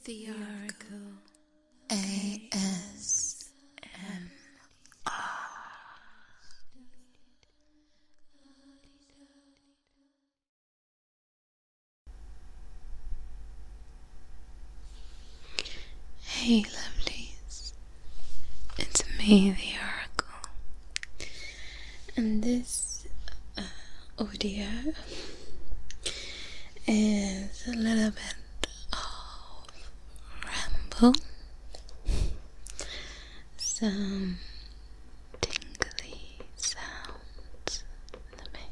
The Oracle ASMR. Hey lovelies, it's me, the Oracle, and this audio is a little bit of ramble, some tingly sounds in the mix,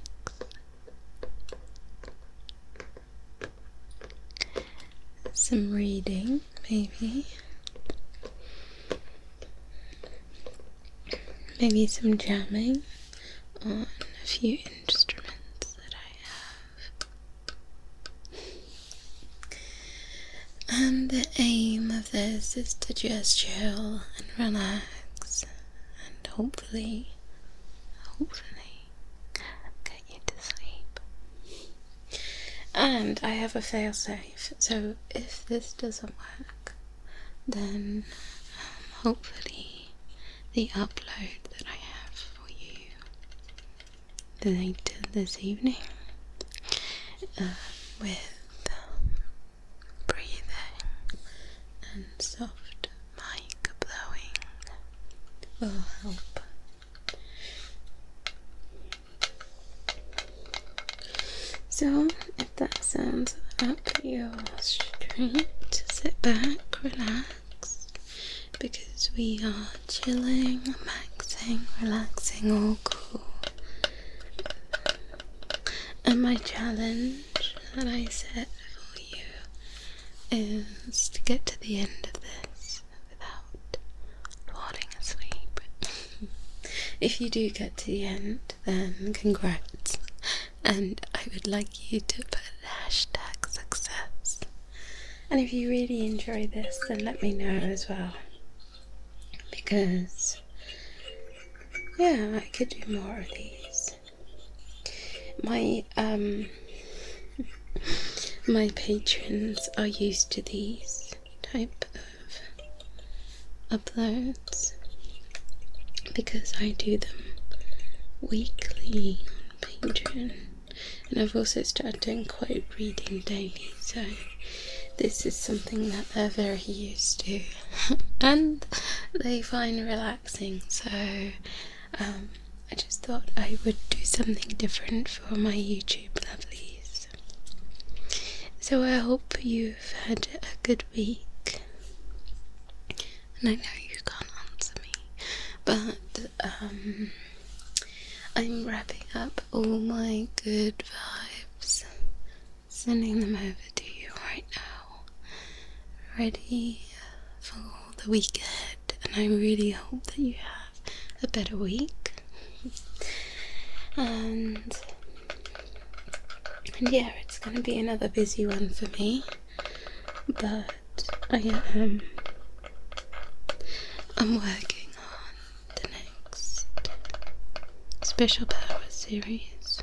some reading maybe some jamming on a few instruments that I have. And the aim of this is to just chill and relax and hopefully get you to sleep. And I have a failsafe, so if this doesn't work, then hopefully the upload that I have for you later this evening with breathing and soft mic blowing will help. So if that sounds up your street, sit back, relax, because we are chilling, maxing, relaxing, all cool. And my challenge that I set for you is to get to the end of this without falling asleep. If you do get to the end, then congrats, and I would like you to put #success. And if you really enjoy this, then let me know as well, because yeah, I could do more of these. My patrons are used to these type of uploads because I do them weekly on Patreon, and I've also started doing quote reading daily, so this is something that they're very used to and they find relaxing, so I just thought I would do something different for my YouTube lovelies. So I hope you've had a good week, and I know you can't answer me, but I'm wrapping up all my good vibes, sending them over to you right now, ready for the week ahead, and I really hope that you have a better week. And yeah, it's going to be another busy one for me, but I'm working on the next special power series.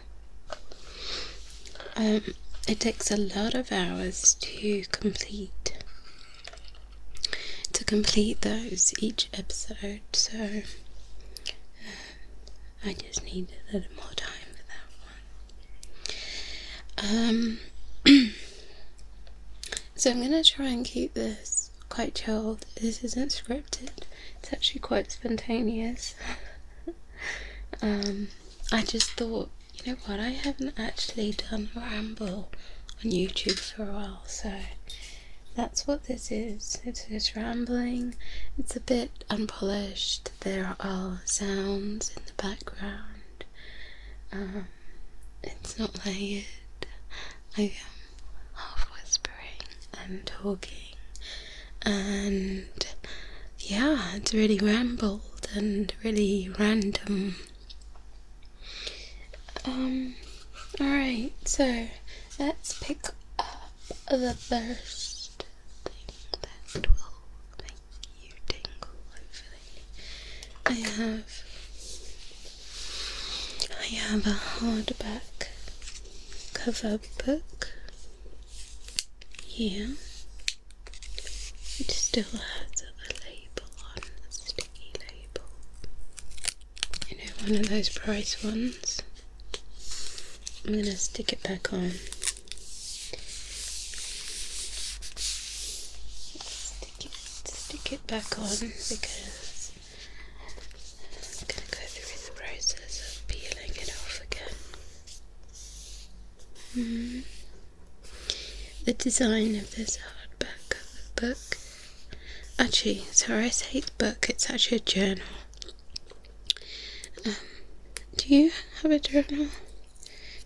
It takes a lot of hours to complete those each episode, so I just need a little more time for that one. So I'm going to try and keep this quite chilled. This isn't scripted, it's actually quite spontaneous. I just thought, you know what, I haven't actually done a ramble on YouTube for a while, so that's what this is. It's just rambling. It's a bit unpolished. There are sounds in the background. It's not layered. I am half whispering and talking, and yeah, it's really rambled and really random. Alright, so let's pick up the first thing that will make you tingle, hopefully. I have a hardback cover book here, still has a label on, a sticky label. You know, one of those price ones. I'm gonna stick it back on. Stick it back on because I'm gonna go through the process of peeling it off again. The design of this hardback book, actually, sorry, I say book, it's actually a journal. Do you have a journal?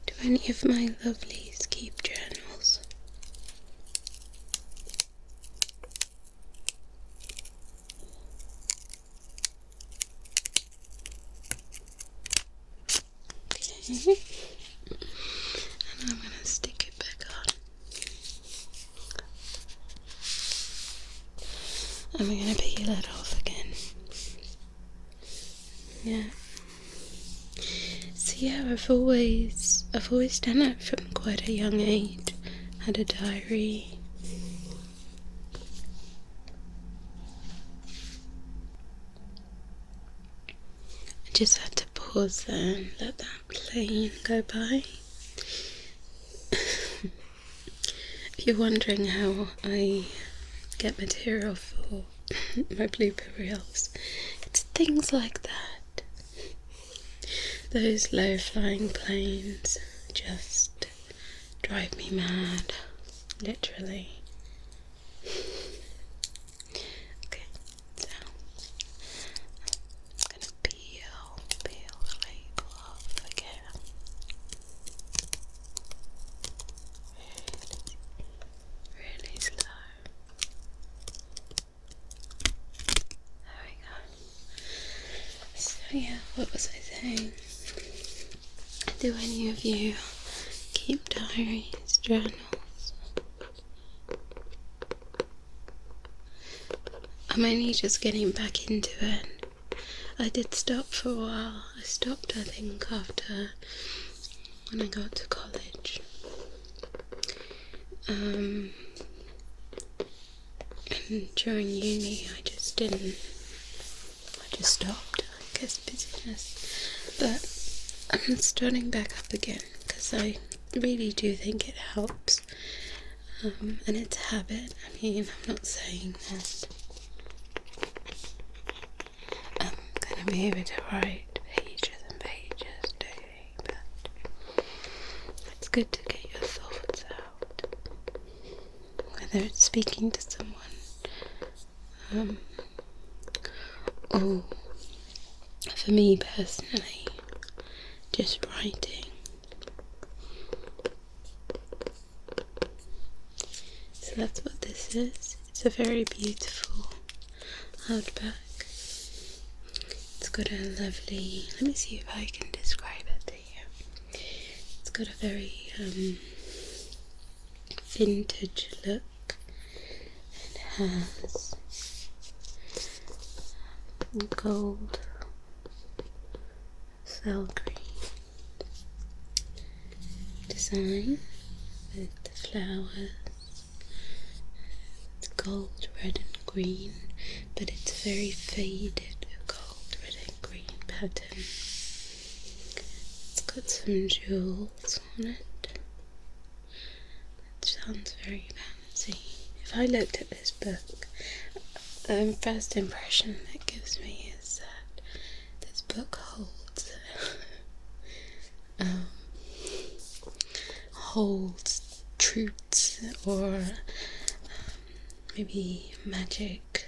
Do any of my lovelies keep journals? Okay. And I'm going to stick it back on. And we're going to peel it off again. Yeah. So yeah, I've always done it from quite a young age. Had a diary. I just had to pause there and let that plane go by. If you're wondering how I get material for my blooper reels, it's things like that. Those low-flying planes just drive me mad, literally. Okay, so I'm gonna peel the label off again. Really slow. There we go. So yeah, what was I saying? Do any of you keep diaries, journals? I'm only just getting back into it. I did stop for a while. I stopped, I think, after when I got to college. And during uni, I just stopped. I guess busyness. But I'm starting back up again because I really do think it helps, and it's a habit. I mean, I'm not saying that I'm going to be able to write pages and pages daily, but it's good to get your thoughts out, whether it's speaking to someone, or for me personally, just writing. So that's what this is. It's a very beautiful hardback. It's got a lovely, let me see if I can describe it to you. It's got a very vintage look. It has gold cell green design with the flowers. It's gold, red and green, but it's very faded gold, red and green pattern. It's got some jewels on it. It sounds very fancy. If I looked at this book, the first impression it gives me is that this book holds truths or maybe magic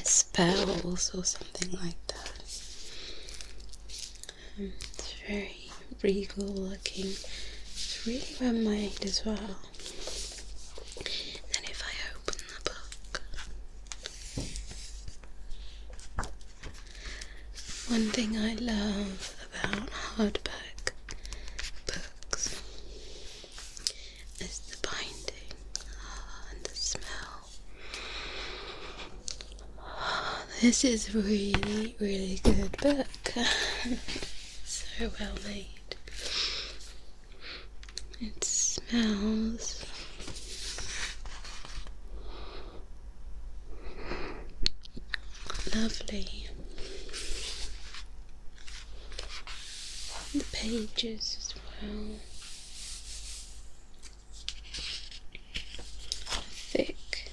spells or something like that. It's very regal looking. It's really well made as well. Then if I open the book, one thing I love about hardback books is the binding and the smell. This is really, really good book. So well made. It smells lovely. The pages as well. Thick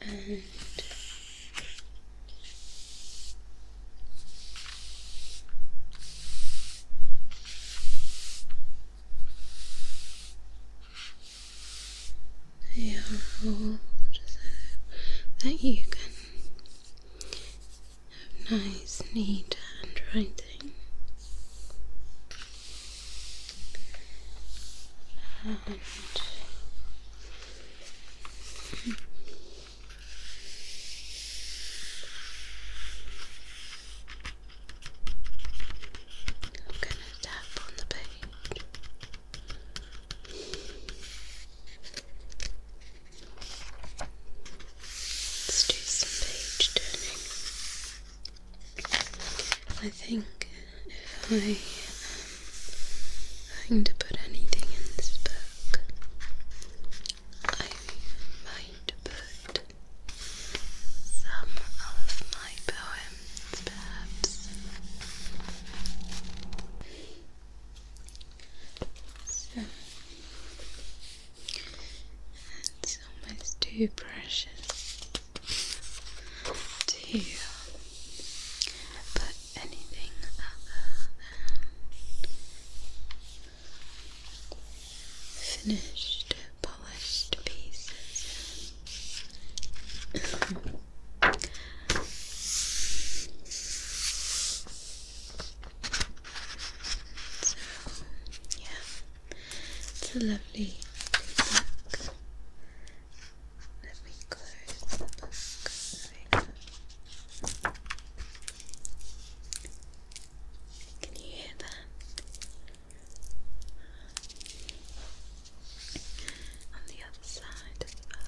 and they are all so that you can have nice, neat handwriting. And I'm going to tap on the page. Let's do some page turning. I think if I am going to put anything in this book, I might put some of my poems, perhaps. So, it's almost too precious to put anything other than finished, polished pieces. So, yeah, it's a lovely book. Let me close the book. There we go. Can you hear that? On the other side as well.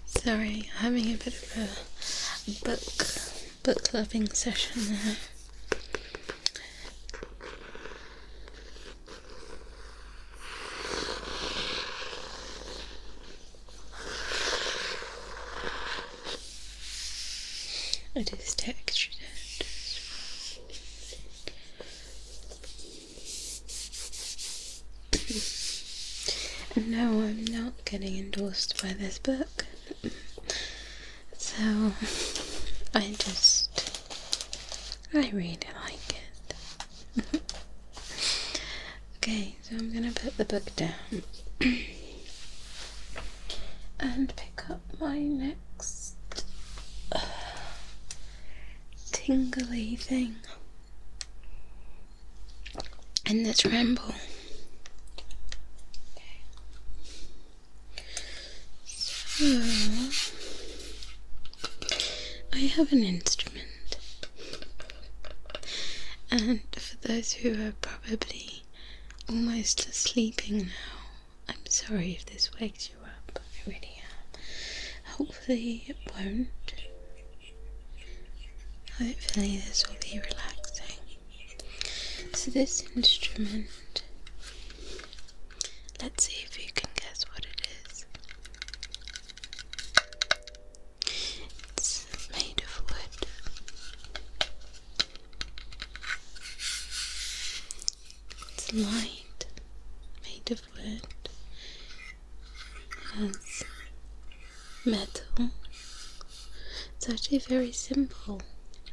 Sorry, I'm having a bit of a book loving session there. It is textured as well. No, I'm not getting endorsed by this book. So, I really like it. Okay, so I'm gonna put the book down and pick up my next tingly thing. And that's Ramble. So, I have an instrument, and for those who are probably almost sleeping now, I'm sorry if this wakes you up, I really am. Hopefully it won't. Hopefully this will be relaxing. So this instrument, let's see if you can guess what it is. It's made of wood. It's light, made of wood, has metal. It's actually very simple.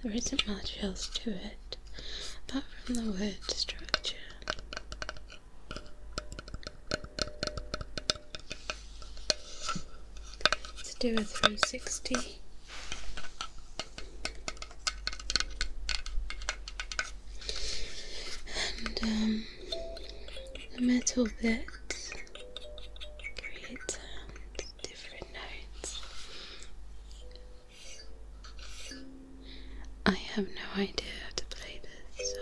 There isn't much else to it, apart from the word structure. Let's do a 360. And the metal bits create sounds, different notes. I have no idea how to play this, so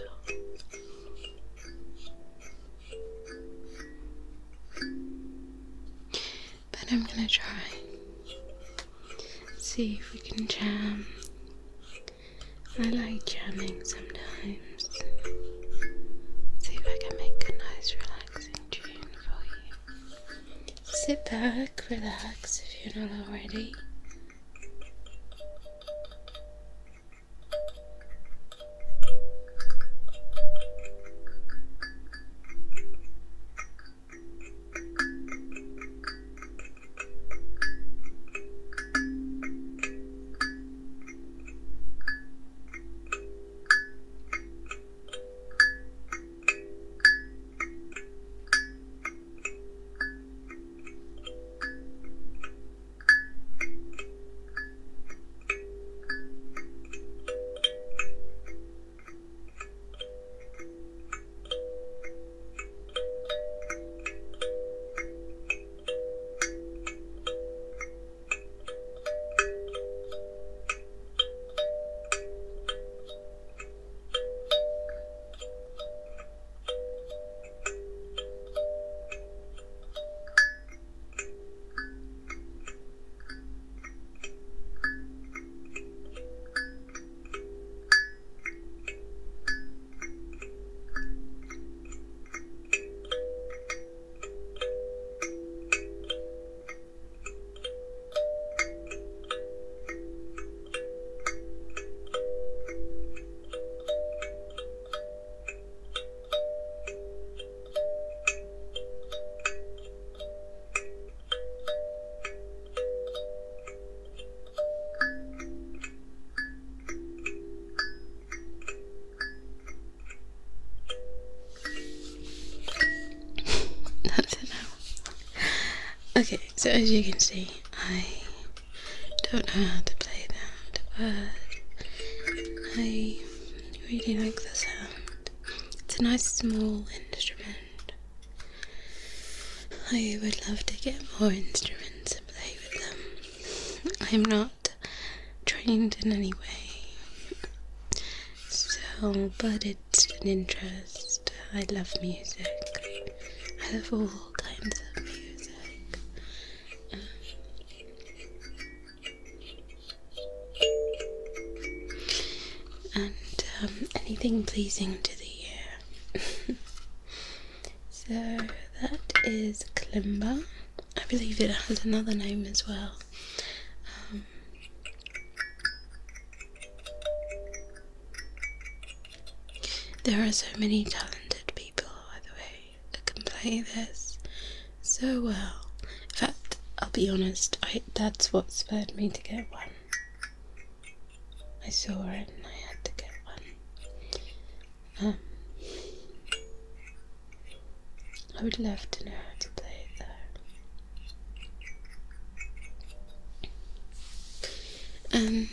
but I'm gonna try. See if we can jam. I like jamming sometimes. back, relax if you're not already. Okay, so as you can see, I don't know how to play that, but I really like the sound. It's a nice small instrument. I would love to get more instruments and play with them. I'm not trained in any way, so, but it's an interest. I love music. I love all kinds of music. And anything pleasing to the ear. So that is kalimba. I believe it has another name as well. There are so many talented people, by the way, that can play this so well. In fact, I'll be honest, that's what spurred me to get one. I saw it and I had to get one. I would love to know how to play it though. And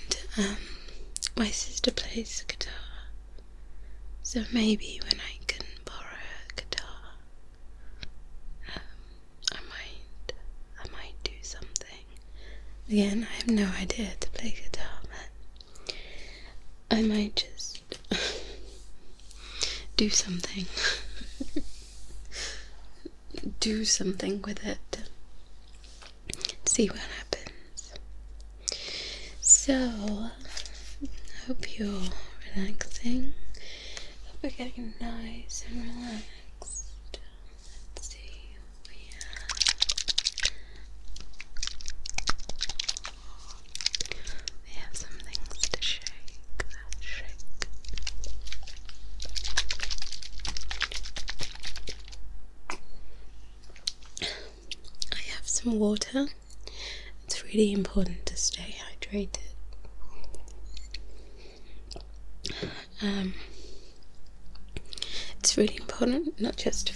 my sister plays the guitar, so maybe when I can borrow a guitar, I might do something. Again, I have no idea to play guitar, but I might just do something. Do something with it. See what happens. So, hope you're relaxing. Hope we're getting nice and relaxed. Let's see what we have. We have some things to shake. Let's shake. I have some water. It's really important to stay hydrated. It's really important not just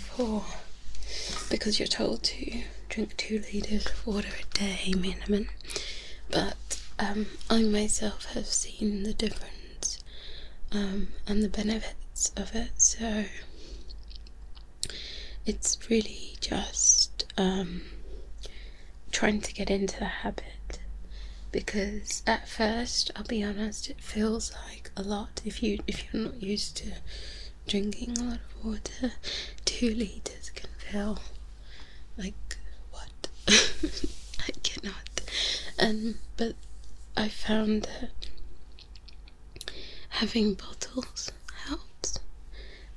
because you're told to drink 2 litres of water a day minimum, but I myself have seen the difference and the benefits of it, so it's really just trying to get into the habit, because at first, I'll be honest, it feels like a lot if you're not used to drinking a lot of water. 2 litres can feel like what? I cannot. But I found that having bottles helps,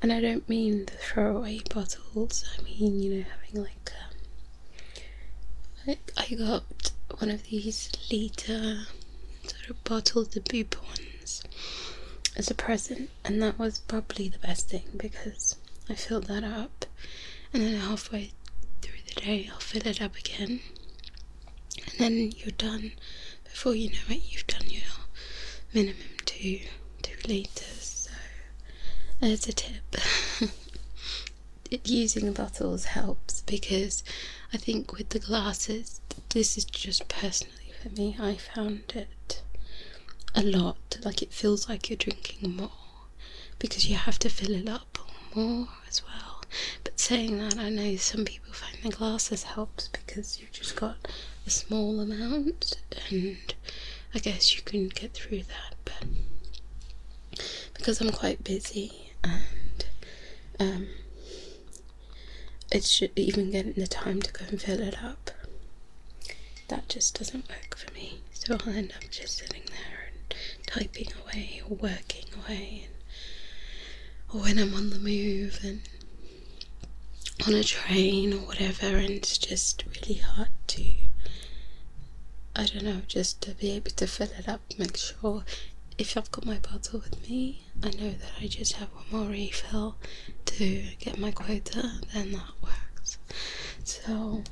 and I don't mean the throwaway bottles. I mean, having like I got one of these litre sort of bottles, the boop ones, as a present, and that was probably the best thing because I filled that up, and then halfway through the day I'll fill it up again, and then you're done. Before you know it, you've done your minimum 2 litres. So there's a tip. Using bottles helps, because I think with the glasses, this is just personally for me, I found it a lot, like it feels like you're drinking more because you have to fill it up more as well. But saying that, I know some people find the glasses helps because you've just got a small amount, and I guess you can get through that. But because I'm quite busy, and it's just even getting the time to go and fill it up, that just doesn't work for me. So I'll end up just sitting there and typing away or working away, or when I'm on the move and on a train or whatever, and it's just really hard to, I don't know, just to be able to fill it up, make sure if I've got my bottle with me, I know that I just have one more refill to get my quota, then that works. So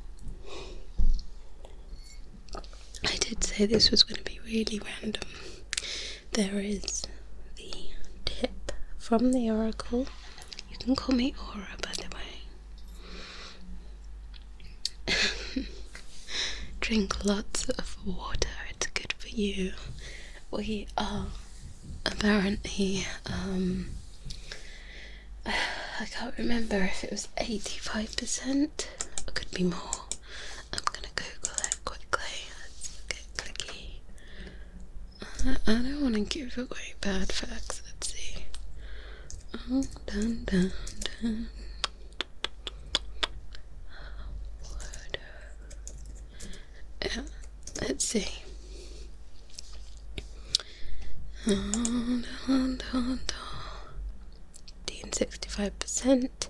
I did say this was going to be really random. There is the tip from the Oracle. You can call me Aura, by the way. Drink lots of water, it's good for you. We are apparently, I can't remember if it was 85%, or could be more. I'm gonna Google it quickly. Let's get clicky. I don't want to give away bad facts. Let's see. Oh, dun, dun, dun. Yeah, let's see. 65%,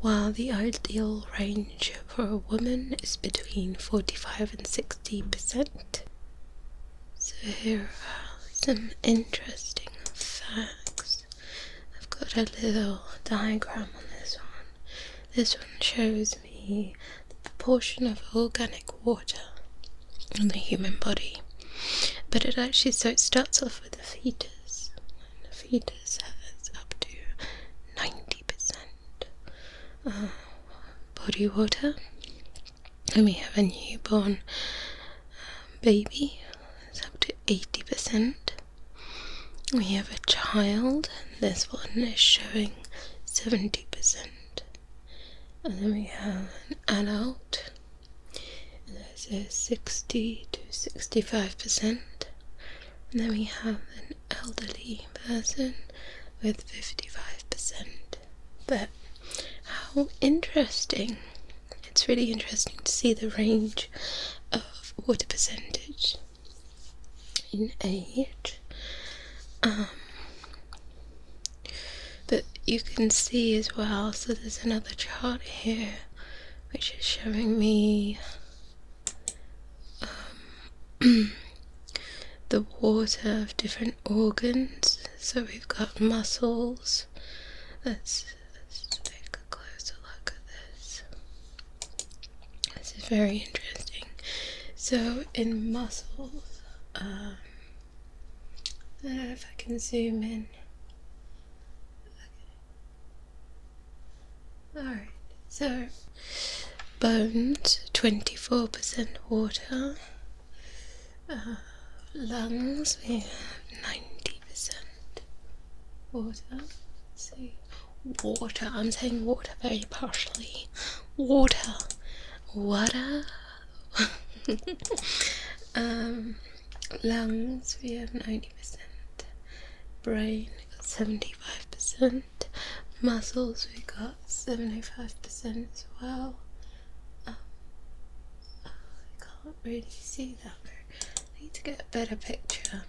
while the ideal range for a woman is between 45 and 60%. So here are some interesting facts. I've got a little diagram on this one. This one shows me the proportion of organic water in the human body. But it actually, so it starts off with the fetus, and the fetus has up to 90% body water. And we have a newborn baby, it's up to 80%. We have a child, and this one is showing 70%. And then we have an adult, and that says 60 to 65%. And then we have an elderly person with 55%. But how interesting. It's really interesting to see the range of water percentage in age. But you can see as well, so there's another chart here which is showing me the water of different organs. So we've got muscles. Let's take a closer look at this. This is very interesting. So in muscles, I don't know if I can zoom in. Okay. Alright, so bones, 24% water. Lungs, we have 90% water. Let's see. Water, I'm saying water very partially. Water. Lungs, we have 90%. Brain, we got 75%. Muscles, we got 75% as well. I can't really see that very. I need to get a better picture.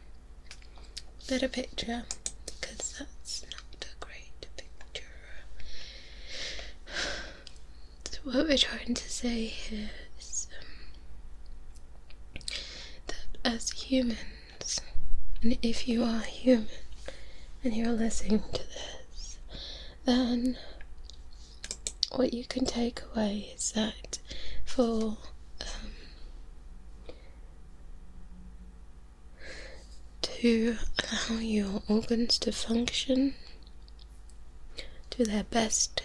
Because that's not a great picture. So what we're trying to say here is as humans, and if you are human and you're listening to this, then what you can take away is that to allow your organs to function to their best,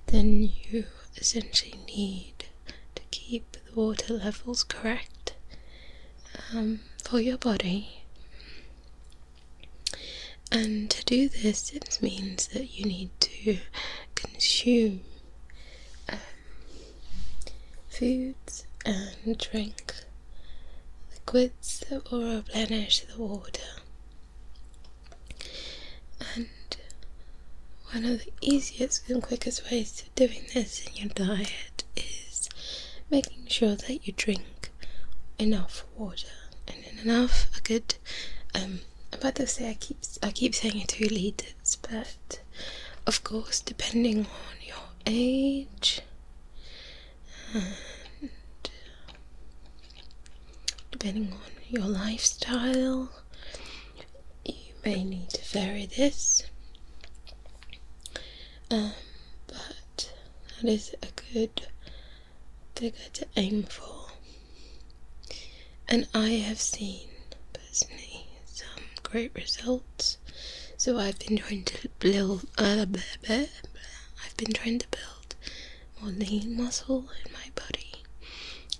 then you essentially need to keep the water levels correct for your body. And to do this, it means that you need to consume foods and drink liquids that will replenish the water. And one of the easiest and quickest ways of doing this in your diet is making sure that you drink enough water, and enough, a good, I'm about to say I keep saying 2 litres, but of course, depending on your age and depending on your lifestyle, you may need to vary this, but that is a good figure to aim for. And I have seen personally some great results. So I've been trying to build more lean muscle in my body.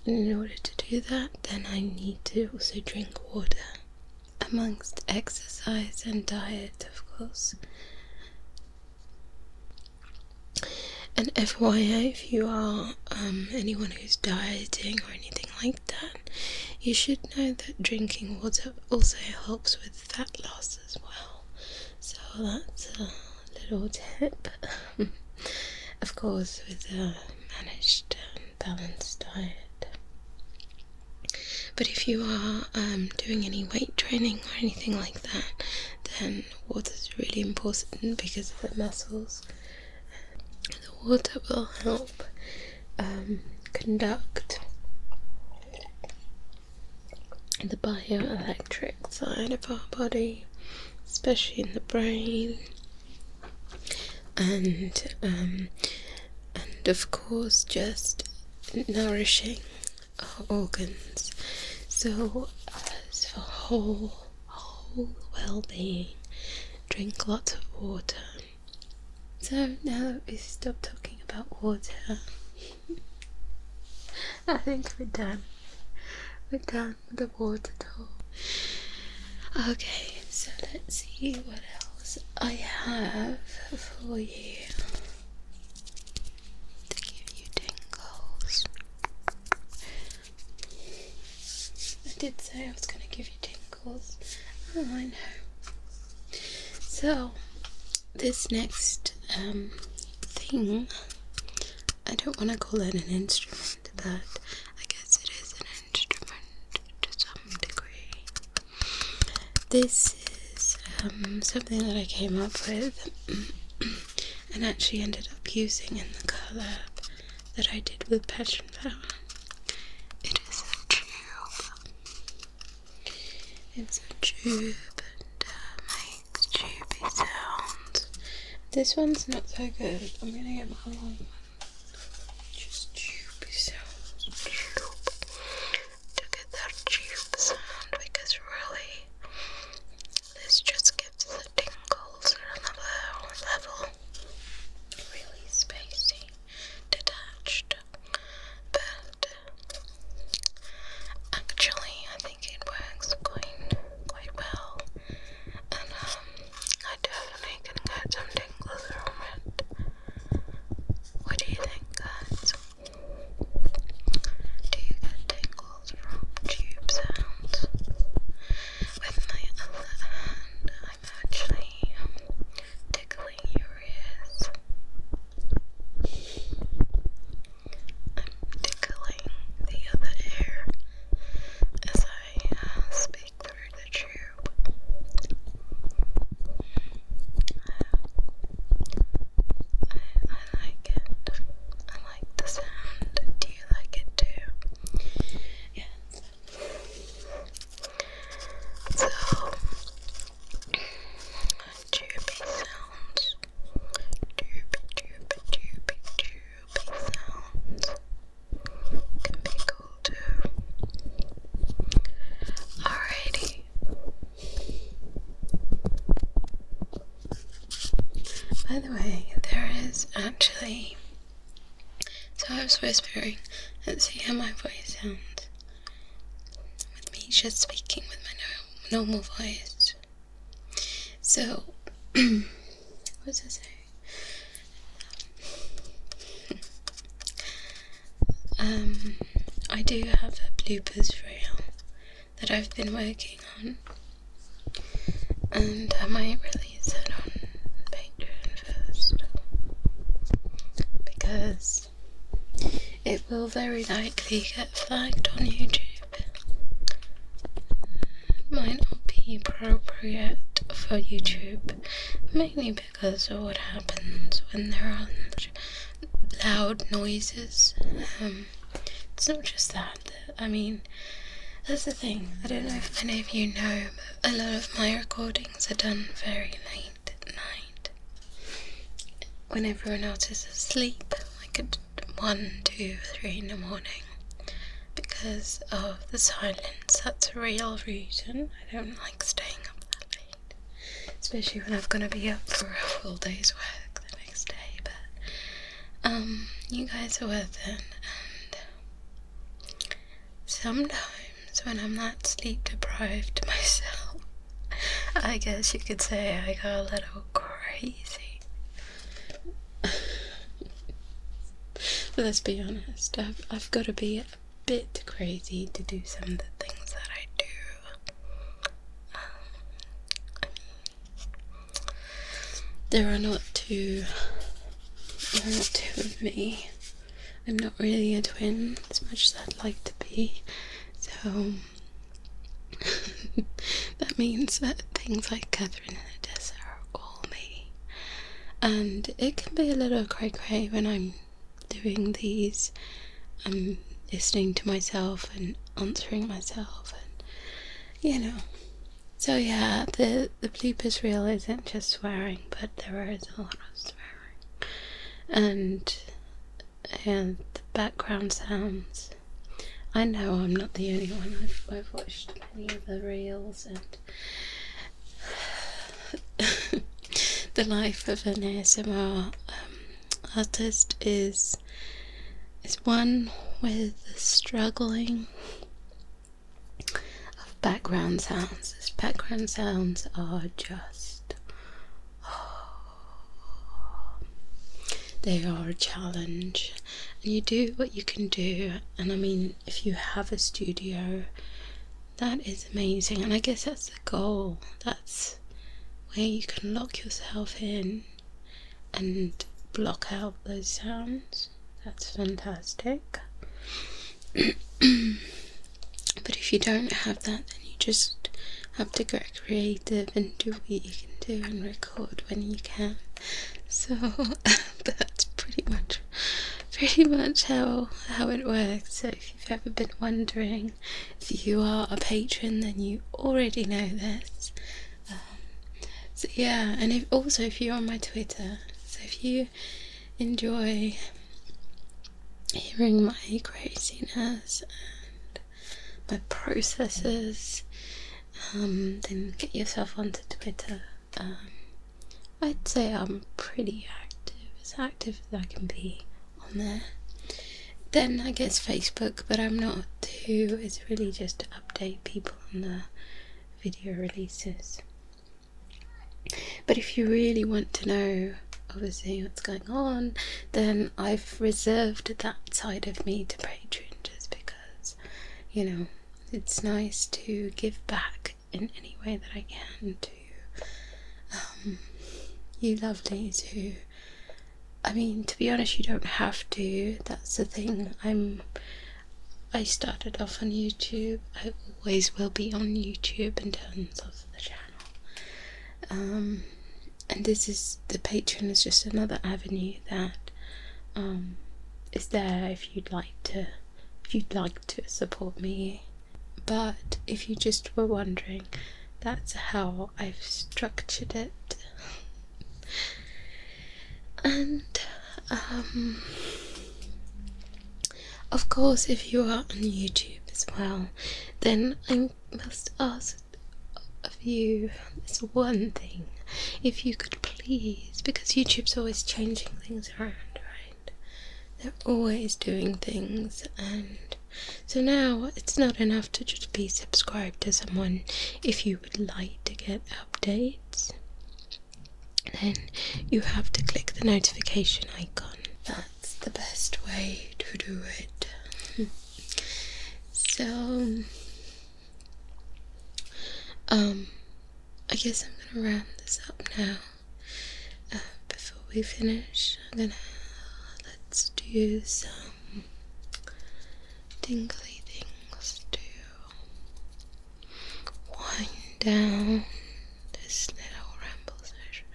And in order to do that, then I need to also drink water, amongst exercise and diet, of course. And FYI, if you are anyone who's dieting or anything like that, you should know that drinking water also helps with fat loss as well. So that's a little tip. Of course, with a managed and balanced diet. But if you are doing any weight training or anything like that, then water is really important because of the muscles. The water will help conduct the bioelectric side of our body, especially in the brain, and of course just nourishing our organs. So as for whole well-being, drink lots of water. So now that we've stopped talking about water, I think we're done. We're done with the water talk. Okay, so let's see what else I have for you to give you tingles. I did say I was going to give you tingles. Oh, I know. So, this next thing, I don't want to call it an instrument, but I guess it is an instrument to some degree. This is something that I came up with and actually ended up using in the collab that I did with Passion Flower. It is a tube. It's a tube and makes tubey sounds. This one's not so good. I'm gonna get my long one. Just tubey sounds. To get that tube sound, because really, this just gives the tingles at another level. Really spacey, detached, but actually I think it works quite well, and I definitely can get some tingles from it. What By the way, there is actually... So I was whispering. Let's see how my voice sounds. With me just speaking with my normal voice. So, what was I saying? I do have a bloopers reel that I've been working on, and I might release it on Patreon first, because it will very likely get flagged on YouTube. It might not be appropriate for YouTube, mainly because of what happens when there are loud noises. It's not just that, I mean, that's the thing. I don't know if any of you know, but a lot of my recordings are done very late at night, when everyone else is asleep, like at 1, 2, 3 in the morning, because of the silence. That's a real reason. I don't like staying up that late, especially when I'm gonna be up for a full day's work the next day. But you guys are worth it, and sometimes when I'm that sleep deprived myself, I guess you could say I go a little crazy. But let's be honest, I've got to be a bit crazy to do some of the things that I do. There are not two of me. I'm not really a twin as much as I'd like to be, so that means that things like Catherine and Odessa are all me, and it can be a little cray-cray when I'm doing these. I'm listening to myself and answering myself, and you know. So yeah, the bloopers reel isn't just swearing, but there is a lot of swearing, and the background sounds. I know I'm not the only one. I've watched many of the reels, and the life of an ASMR artist is one with the struggling of background sounds. These background sounds are just, they are a challenge, and you do what you can do. And I mean, if you have a studio, that is amazing, and I guess that's the goal. That's where you can lock yourself in and block out those sounds. That's fantastic. But if you don't have that, then you just have to get creative and do what you can do and record when you can. So that's pretty much how it works. So if you've ever been wondering, if you are a patron, then you already know this. So yeah, and if you're on my Twitter, so if you enjoy hearing my craziness and my processes, then get yourself onto Twitter. I'd say I'm pretty active, as active as I can be on there. Then I guess Facebook, but I'm not too. It's really just to update people on the video releases. But if you really want to know, obviously, what's going on, then I've reserved that side of me to Patreon, just because, you know, it's nice to give back in any way that I can to you lovelies who, I mean, to be honest, you don't have to. That's the thing. I started off on YouTube. I always will be on YouTube in terms of the channel. And this is, the Patreon is just another avenue that is there if you'd like to support me. But if you just were wondering, that's how I've structured it. And of course, if you are on YouTube as well, then I must ask of you this one thing: if you could please please, because YouTube's always changing things around, right? They're always doing things, and so now it's not enough to just be subscribed to someone. If you would like to get updates, then you have to click the notification icon. That's the best way to do it. So, I guess I'm gonna round this up now. Before we finish, let's do some tingly things to wind down this little ramble session.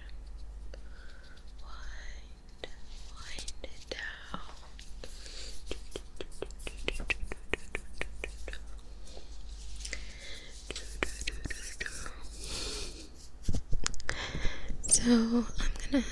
Wind it down. So I'm gonna